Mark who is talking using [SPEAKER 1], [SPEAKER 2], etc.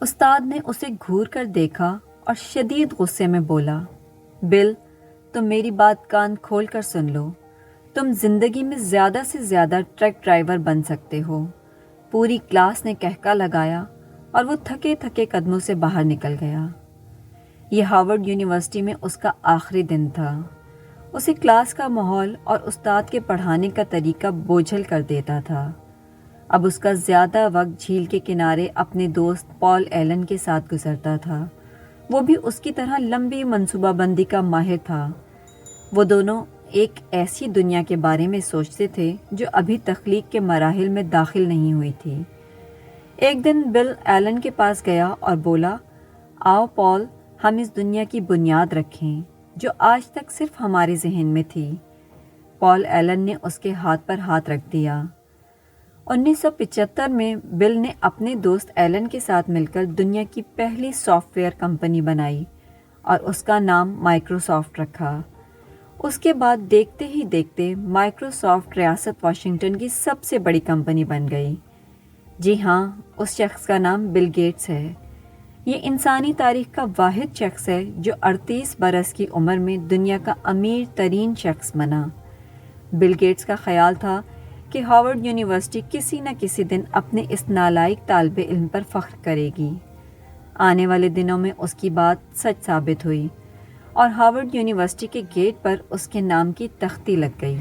[SPEAKER 1] استاد نے اسے گھور کر دیکھا اور شدید غصے میں بولا، بل، تم میری بات کان کھول کر سن لو۔ تم زندگی میں زیادہ سے زیادہ ٹرک ڈرائیور بن سکتے ہو۔ پوری کلاس نے کہکا لگایا اور وہ تھکے تھکے قدموں سے باہر نکل گیا۔ یہ ہارورڈ یونیورسٹی میں اس کا آخری دن تھا۔ اسے کلاس کا ماحول اور استاد کے پڑھانے کا طریقہ بوجھل کر دیتا تھا۔ اب اس کا زیادہ وقت جھیل کے کنارے اپنے دوست پال ایلن کے ساتھ گزرتا تھا۔ وہ بھی اس کی طرح لمبی منصوبہ بندی کا ماہر تھا۔ وہ دونوں ایک ایسی دنیا کے بارے میں سوچتے تھے جو ابھی تخلیق کے مراحل میں داخل نہیں ہوئی تھی۔ ایک دن بل ایلن کے پاس گیا اور بولا، آؤ پال، ہم اس دنیا کی بنیاد رکھیں جو آج تک صرف ہمارے ذہن میں تھی۔ پال ایلن نے اس کے ہاتھ پر ہاتھ رکھ دیا۔ 1975 میں بل نے اپنے دوست ایلن کے ساتھ مل کر دنیا کی پہلی سافٹ ویئر کمپنی بنائی اور اس کا نام مائکروسافٹ رکھا۔ اس کے بعد دیکھتے ہی دیکھتے مائکروسافٹ ریاست واشنگٹن کی سب سے بڑی کمپنی بن گئی۔ جی ہاں، اس شخص کا نام بل گیٹس ہے۔ یہ انسانی تاریخ کا واحد شخص ہے جو 38 برس کی عمر میں دنیا کا امیر ترین شخص بنا۔ بل گیٹس کا خیال تھا کہ ہارورڈ یونیورسٹی کسی نہ کسی دن اپنے اس نالائق طالب علم پر فخر کرے گی۔ آنے والے دنوں میں اس کی بات سچ ثابت ہوئی اور ہارورڈ یونیورسٹی کے گیٹ پر اس کے نام کی تختی لگ گئی۔